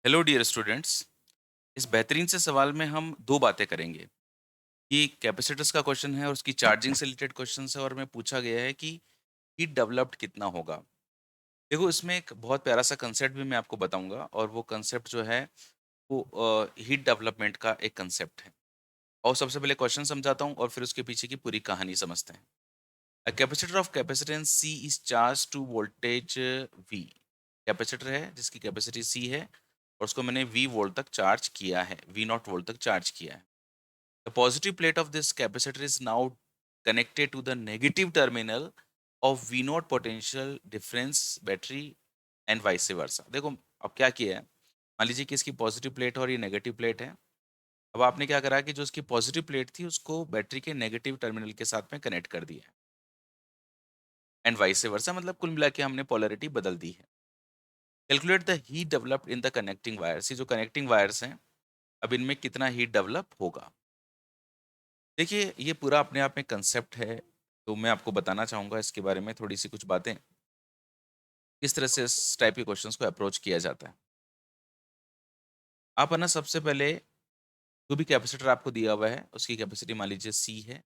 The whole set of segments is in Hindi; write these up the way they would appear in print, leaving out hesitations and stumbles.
Hello dear students. इस बेहतरीन से सवाल में हम दो बातें करेंगे कि कैपेसिटर्स का क्वेश्चन है और उसकी चार्जिंग से रिलेटेड क्वेश्चन है और में पूछा गया है कि हीट डेवलप्ड कितना होगा। देखो, इसमें एक बहुत प्यारा सा कंसेप्ट भी मैं आपको बताऊंगा और वो कंसेप्ट जो है वो हीट डेवलपमेंट का एक कंसेप्ट है। और सबसे पहले क्वेश्चन समझाता हूँ और फिर उसके पीछे की पूरी कहानी समझते हैं। A capacitor of capacitance C is charge to voltage V. Capacitor है जिसकी कैपेसिटी सी है और उसको मैंने वी वोल्ट तक चार्ज किया है, वी नॉट वोल्ट तक चार्ज किया है। The positive plate of this capacitor is now connected to the negative terminal of V naught potential difference battery and vice versa. देखो, अब क्या किया है, मान लीजिए कि इसकी पॉजिटिव प्लेट है और ये नेगेटिव प्लेट है। अब आपने क्या करा कि जो इसकी पॉजिटिव प्लेट थी उसको बैटरी के नेगेटिव टर्मिनल के साथ में कनेक्ट कर दिया है एंड वाइस वर्सा, मतलब कुल मिला के हमने पोलैरिटी बदल दी है। Calculate the heat developed in the connecting wires. ये जो कनेक्टिंग वायर्स हैं, अब इनमें कितना हीट डेवलप होगा। देखिए, ये पूरा अपने आप में कंसेप्ट है, तो मैं आपको बताना चाहूँगा इसके बारे में थोड़ी सी कुछ बातें, किस तरह से इस टाइप के क्वेश्चंस को अप्रोच किया जाता है। आप है ना, सबसे पहले जो भी कैपेसिटर आपको दिया हुआ है उसकी कैपेसिटी मान लीजिए सी है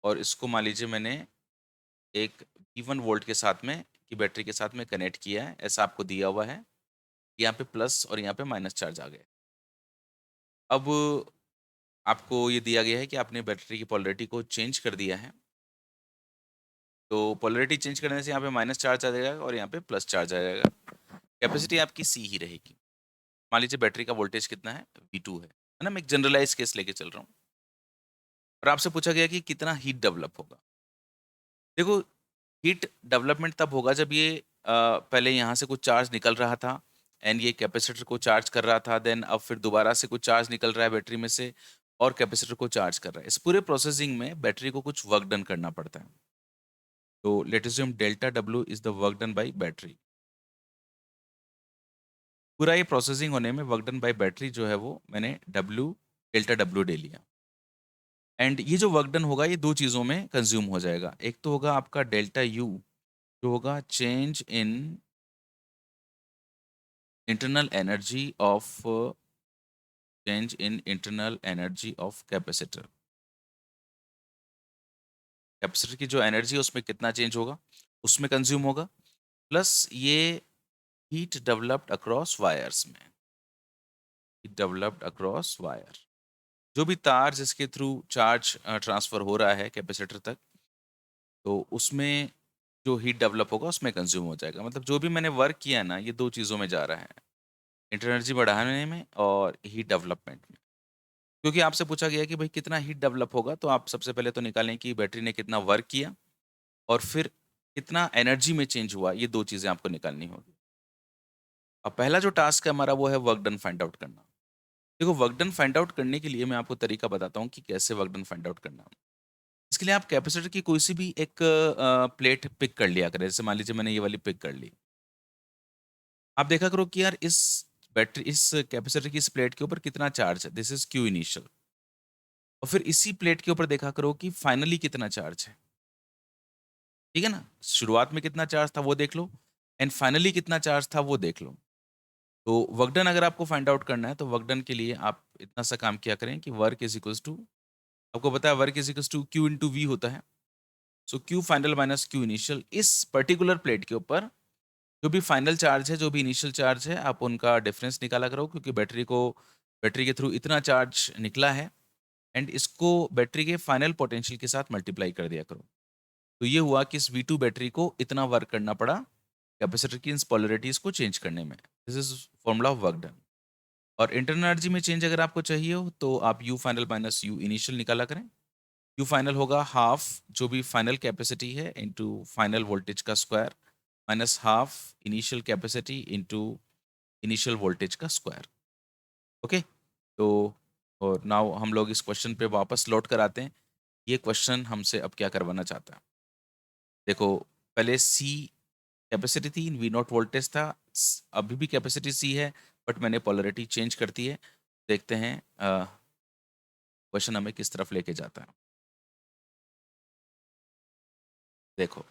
और इसको मान लीजिए मैंने एक V1 वोल्ट के साथ में की बैटरी के साथ में कनेक्ट किया है, ऐसा आपको दिया हुआ है। यहाँ पे प्लस और यहाँ पे माइनस चार्ज आ गए। अब आपको ये दिया गया है कि आपने बैटरी की पोलैरिटी को चेंज कर दिया है। तो पोलैरिटी चेंज करने से यहाँ पे माइनस चार्ज आ जाएगा और यहाँ पे प्लस चार्ज आ जाएगा। कैपेसिटी आपकी सी ही रहेगी। मान लीजिए बैटरी का वोल्टेज कितना है, V2 है ना? मैं एक जनरलाइज केस लेके चल रहा हूँ और आपसे पूछा गया कि कितना हीट डेवलप होगा। देखो, हीट डेवलपमेंट तब होगा जब ये पहले यहाँ से कुछ चार्ज निकल रहा था एंड ये कैपेसिटर को चार्ज कर रहा था, देन अब फिर दोबारा से कुछ चार्ज निकल रहा है बैटरी में से और कैपेसिटर को चार्ज कर रहा है। इस पूरे प्रोसेसिंग में बैटरी को कुछ वर्क डन करना पड़ता है। तो let us assume delta W is the work done by battery. पूरा ये प्रोसेसिंग होने में वर्क डन बाय बैटरी जो है वो मैंने डब्ल्यू, डेल्टा डब्ल्यू ले लिया। एंड ये जो वर्क डन होगा ये दो चीज़ों में कंज्यूम हो जाएगा। एक तो होगा आपका डेल्टा यू, जो होगा change in internal energy of capacitor. Capacitor की जो एनर्जी है उसमें कितना चेंज होगा, उसमें कंज्यूम होगा। प्लस ये हीट डेवलप्ड अक्रॉस वायर्स में, हीट डेवलप्ड अक्रॉस वायर, जो भी तार जिसके थ्रू चार्ज ट्रांसफर हो रहा है कैपेसिटर तक, तो उसमें जो हीट डेवलप होगा उसमें कंज्यूम हो जाएगा। मतलब जो भी मैंने वर्क किया ना, ये दो चीज़ों में जा रहा है, इंटर एनर्जी बढ़ाने में और हीट डेवलपमेंट में। क्योंकि आपसे पूछा गया है कि भाई कितना हीट डेवलप होगा, तो आप सबसे पहले तो निकालें कि बैटरी ने कितना वर्क किया और फिर कितना एनर्जी में चेंज हुआ, ये दो चीज़ें आपको निकालनी होगी। अब पहला जो टास्क है हमारा वो है वर्क डन फाइंड आउट करना। देखो, वर्क डन फाइंड आउट करने के लिए मैं आपको तरीका बताता हूँ कि कैसे वर्क डन फाइंड आउट करना। इसके लिए आप कैपेसिटर की कोई सी भी एक प्लेट पिक कर लिया करें। जैसे मान लीजिए मैंने ये वाली पिक कर ली। आप देखा करो कि यार इस कैपेसिटर की इस प्लेट के ऊपर कितना चार्ज है, दिस इज क्यू इनिशियल। और फिर इसी प्लेट के ऊपर देखा करो कि फाइनली कितना चार्ज है। ठीक है ना? शुरुआत में कितना चार्ज था वो देख लो एंड फाइनली कितना चार्ज था वो देख लो। तो वर्क डन अगर आपको फाइंड आउट करना है तो वर्क डन के लिए आप इतना सा काम किया करें कि वर्क इज इक्वल्स टू, आपको पता है work is equals to Q into V होता है। So Q final minus Q initial, इस पर्टिकुलर प्लेट के ऊपर जो भी फाइनल चार्ज है, जो भी इनिशियल चार्ज है, आप उनका डिफरेंस निकाला करो, क्योंकि बैटरी के थ्रू इतना चार्ज निकला है एंड इसको बैटरी के फाइनल पोटेंशियल के साथ मल्टीप्लाई कर दिया करो। तो ये हुआ कि इस V2 बैटरी को इतना वर्क करना पड़ा कैपेसिटर की इन पोलैरिटीज को चेंज करने में। This is formula of work done. और इंटरनल एनर्जी में चेंज अगर आपको चाहिए हो तो आप you final minus you initial निकाला करें। यू फाइनल होगा हाफ जो भी फाइनल कैपेसिटी है इंटू फाइनल वोल्टेज का square minus half initial capacity into initial voltage का स्क्वायर। ओके। तो और नाउ हम लोग इस क्वेश्चन पे वापस लौट कर आते हैं। ये क्वेश्चन हमसे अब क्या करवाना चाहता है। देखो, पहले सी कैपेसिटी थी, वी नॉट वोल्टेज था, अभी भी कैपेसिटी सी है, बट मैंने पोलैरिटी चेंज कर दी है। देखते हैं क्वेश्चन हमें किस तरफ लेके जाता है। देखो,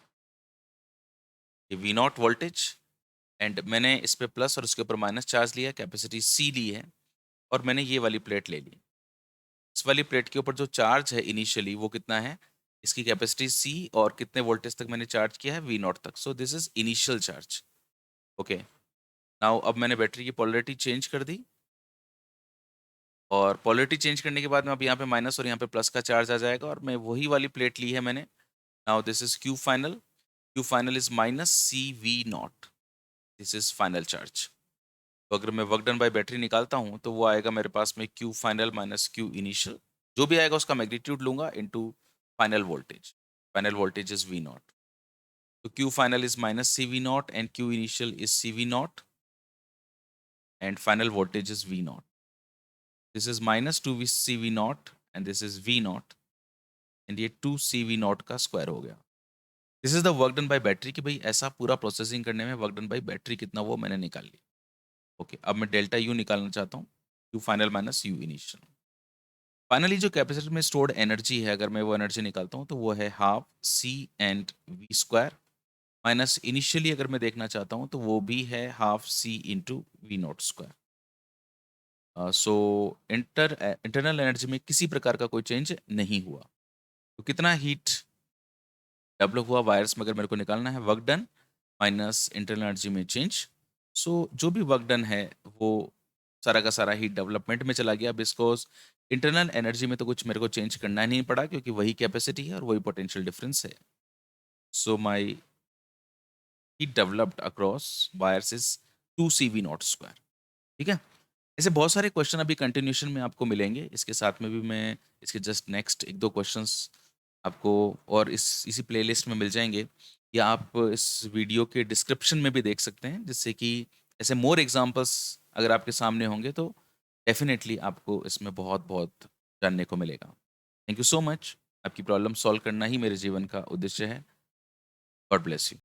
ये वी नॉट वोल्टेज एंड मैंने इस पे प्लस और उसके ऊपर माइनस चार्ज लिया, कैपेसिटी C ली है और मैंने ये वाली प्लेट ले ली। इस वाली प्लेट के ऊपर जो चार्ज है इनिशियली वो कितना है? इसकी कैपेसिटी C और कितने वोल्टेज तक मैंने चार्ज किया है? V नॉट तक। So this is initial charge. Okay. Now अब मैंने बैटरी की पोलैरिटी चेंज कर दी और पोलैरिटी चेंज करने के बाद में अब यहाँ पे माइनस और यहाँ पे प्लस का चार्ज आ जाएगा और मैं वही वाली प्लेट ली है मैंने। Now this is Q final. Q final is minus CV not. This is final charge. तो अगर मैं वर्क डन बाय बैटरी निकालता हूँ तो वो आएगा मेरे पास में Q final minus Q initial. जो भी आएगा उसका मैग्नीट्यूड लूँगा into final voltage. Final voltage is V not. So Q final is minus CV naught and Q initial is CV naught and final voltage is V naught. This is minus 2 CV naught and this is V naught and ये 2 CV naught का स्क्वायर हो गया। This is the work done by battery कि भाई ऐसा पूरा प्रोसेसिंग करने में वर्क डन बाय बैटरी कितना वो मैंने निकाल लिया। ओके, अब मैं डेल्टा यू निकालना चाहता हूँ। You final minus you initial. Finally जो कैपेसिटर में स्टोर्ड एनर्जी है अगर मैं वो एनर्जी निकालता हूँ तो वो है half C and V square minus initially अगर मैं देखना चाहता हूँ तो वो भी है half C into V naught square. So internal energy में किसी प्रकार का कोई चेंज नहीं हुआ। तो कितना हीट डेवलप हुआ वायर्स में अगर मेरे को निकालना है? Work done minus internal energy में चेंज। सो जो भी वर्क डन है वो सारा का सारा हीट डेवलपमेंट में चला गया बिकॉज इंटरनल एनर्जी में तो कुछ मेरे को चेंज करना ही नहीं पड़ा क्योंकि वही कैपेसिटी है और वही पोटेंशियल डिफरेंस है। So my heat developed across wires is 2 CV naught square. ठीक है। ऐसे बहुत सारे क्वेश्चन अभी कंटिन्यूशन में आपको मिलेंगे। इसके साथ में भी मैं इसके जस्ट नेक्स्ट 1-2 क्वेश्चंस आपको और इसी प्लेलिस्ट में मिल जाएँगे या आप इस वीडियो के डिस्क्रिप्शन में भी देख सकते हैं, जिससे कि ऐसे मोर एग्ज़ाम्पल्स अगर आपके सामने होंगे तो डेफ़िनेटली आपको इसमें बहुत-बहुत जानने को मिलेगा। Thank you so much. आपकी प्रॉब्लम सॉल्व करना ही मेरे जीवन का उद्देश्य है। God bless you.